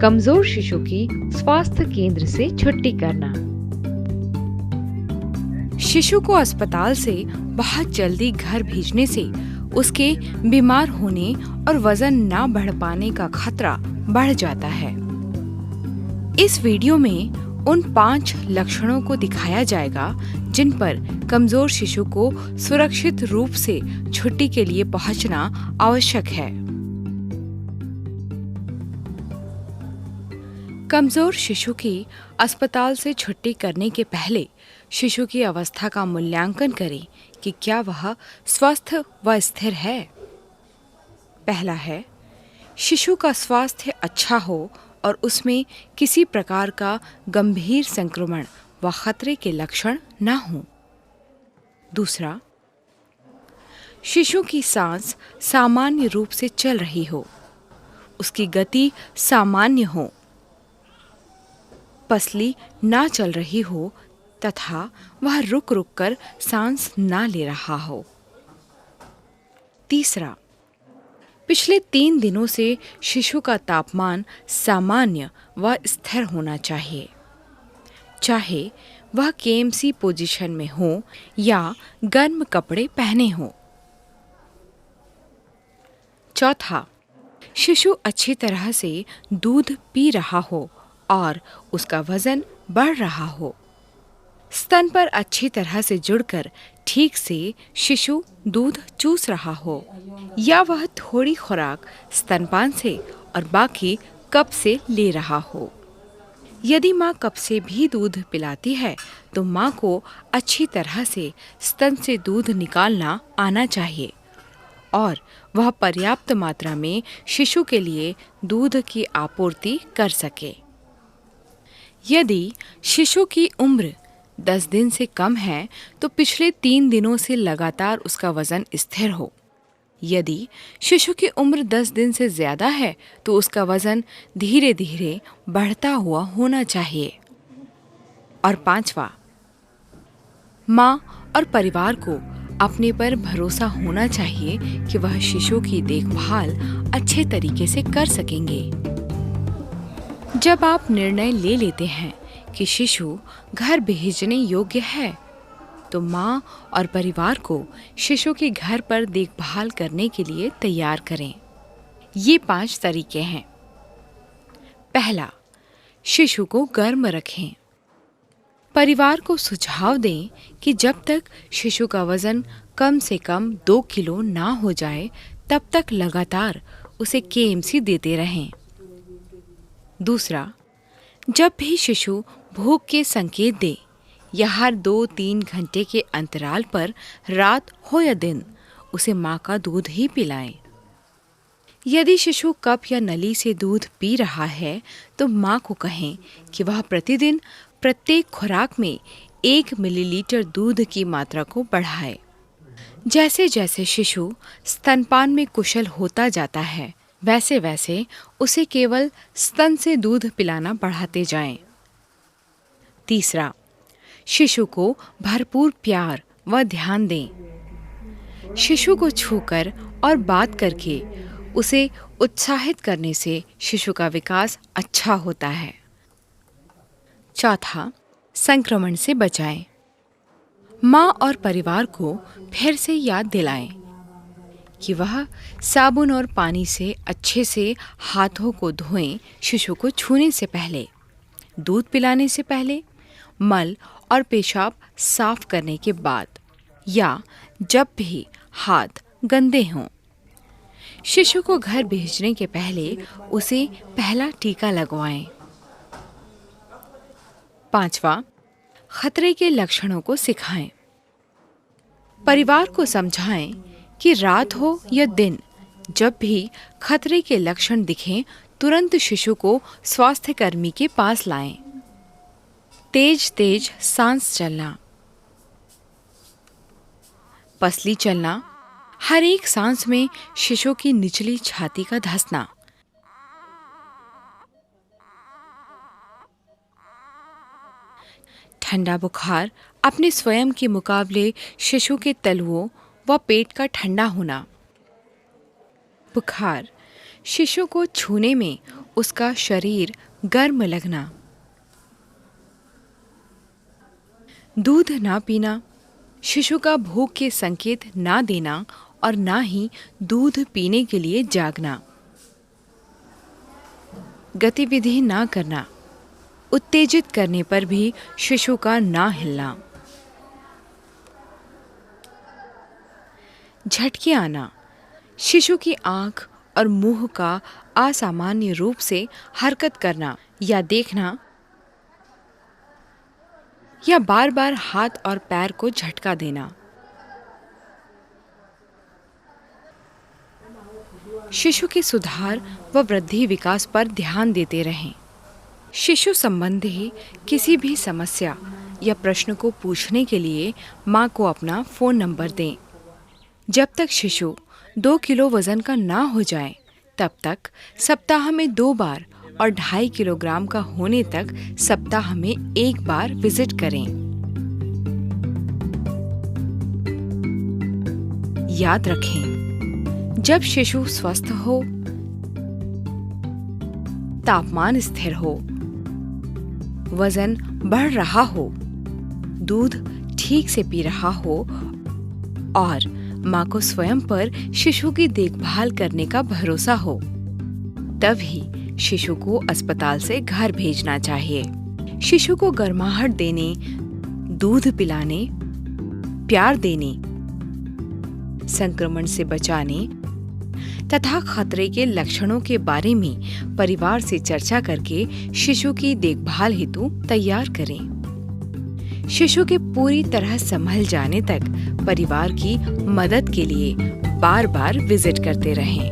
कमजोर शिशु की स्वास्थ्य केंद्र से छुट्टी करना। शिशु को अस्पताल से बहुत जल्दी घर भेजने से उसके बीमार होने और वजन ना बढ़ पाने का खतरा बढ़ जाता है। इस वीडियो में उन 5 लक्षणों को दिखाया जाएगा जिन पर कमजोर शिशु को सुरक्षित रूप से छुट्टी के लिए पहुंचना आवश्यक है। कमजोर शिशु की अस्पताल से छुट्टी करने के पहले शिशु की अवस्था का मूल्यांकन करें कि क्या वह स्वस्थ व स्थिर है। पहला है, शिशु का स्वास्थ्य अच्छा हो और उसमें किसी प्रकार का गंभीर संक्रमण व खतरे के लक्षण न हों। दूसरा, शिशु की सांस सामान्य रूप से चल रही हो, उसकी गति सामान्य हो, पसली ना चल रही हो तथा वह रुक रुक कर सांस ना ले रहा हो। तीसरा, पिछले 3 दिनों से शिशु का तापमान सामान्य व स्थिर होना चाहिए, चाहे वह केएमसी पोजीशन में हो या गर्म कपड़े पहने हो। चौथा, शिशु अच्छी तरह से दूध पी रहा हो और उसका वजन बढ़ रहा हो। स्तन पर अच्छी तरह से जुड़कर ठीक से शिशु दूध चूस रहा हो या वह थोड़ी खुराक स्तनपान से और बाकी कप से ले रहा हो। यदि माँ कप से भी दूध पिलाती है तो माँ को अच्छी तरह से स्तन से दूध निकालना आना चाहिए और वह पर्याप्त मात्रा में शिशु के लिए दूध की आपूर्ति कर सके। यदि शिशु की उम्र 10 दिन से कम है तो पिछले 3 दिनों से लगातार उसका वजन स्थिर हो। यदि शिशु की उम्र 10 दिन से ज्यादा है तो उसका वजन धीरे धीरे बढ़ता हुआ होना चाहिए। और 5वां, माँ और परिवार को अपने पर भरोसा होना चाहिए कि वह शिशु की देखभाल अच्छे तरीके से कर सकेंगे। जब आप निर्णय ले लेते हैं कि शिशु घर भेजने योग्य है तो माँ और परिवार को शिशु की घर पर देखभाल करने के लिए तैयार करें। ये 5 तरीके हैं। पहला, शिशु को गर्म रखें। परिवार को सुझाव दें कि जब तक शिशु का वजन कम से कम 2 किलो ना हो जाए तब तक लगातार उसे केएमसी देते रहें। दूसरा, जब भी शिशु भूख के संकेत दे या हर 2-3 घंटे के अंतराल पर रात हो या दिन उसे माँ का दूध ही पिलाएं। यदि शिशु कप या नली से दूध पी रहा है तो माँ को कहें कि वह प्रतिदिन प्रत्येक खुराक में 1 मिलीलीटर दूध की मात्रा को बढ़ाए। जैसे जैसे शिशु स्तनपान में कुशल होता जाता है वैसे वैसे उसे केवल स्तन से दूध पिलाना बढ़ाते जाएं। तीसरा, शिशु को भरपूर प्यार व ध्यान दें। शिशु को छूकर और बात करके उसे उत्साहित करने से शिशु का विकास अच्छा होता है। चौथा, संक्रमण से बचाएं। माँ और परिवार को फिर से याद दिलाएं कि वह साबुन और पानी से अच्छे से हाथों को धोएं शिशु को छूने से पहले, दूध पिलाने से पहले, मल और पेशाब साफ करने के बाद या जब भी हाथ गंदे हों। शिशु को घर भेजने के पहले उसे पहला टीका लगवाएं। 5वां, खतरे के लक्षणों को सिखाएं। परिवार को समझाएं कि रात हो या दिन, जब भी खतरे के लक्षण दिखें तुरंत शिशु को स्वास्थ्य कर्मी के पास लाएं। तेज तेज सांस चलना, पसली चलना, हर एक सांस में शिशु की निचली छाती का धंसना, ठंडा बुखार अपने स्वयं के मुकाबले शिशु के तलुओं व पेट का ठंडा होना, बुखार शिशु को छूने में उसका शरीर गर्म लगना। दूध ना पीना, शिशु का भूख के संकेत ना देना और ना ही दूध पीने के लिए जागना। गतिविधि ना करना, उत्तेजित करने पर भी शिशु का ना हिलना। झटके आना, शिशु की आंख और मुंह का असामान्य रूप से हरकत करना या देखना, या बार बार हाथ और पैर को झटका देना। शिशु के सुधार व वृद्धि विकास पर ध्यान देते रहें। शिशु संबंधी किसी भी समस्या या प्रश्न को पूछने के लिए माँ को अपना फ़ोन नंबर दें। जब तक शिशु 2 किलो वज़न का ना हो जाए, तब तक सप्ताह में 2 बार और 2.5 किलोग्राम का होने तक सप्ताह में 1 बार विजिट करें। याद रखें, जब शिशु स्वस्थ हो, तापमान स्थिर हो, वजन बढ़ रहा हो, दूध ठीक से पी रहा हो और माँ को स्वयं पर शिशु की देखभाल करने का भरोसा हो, तभी शिशु को अस्पताल से घर भेजना चाहिए। शिशु को गर्माहट देने, दूध पिलाने, प्यार देने, संक्रमण से बचाने तथा खतरे के लक्षणों के बारे में परिवार से चर्चा करके शिशु की देखभाल हेतु तैयार करें। शिशु के पूरी तरह संभल जाने तक परिवार की मदद के लिए बार बार विजिट करते रहें।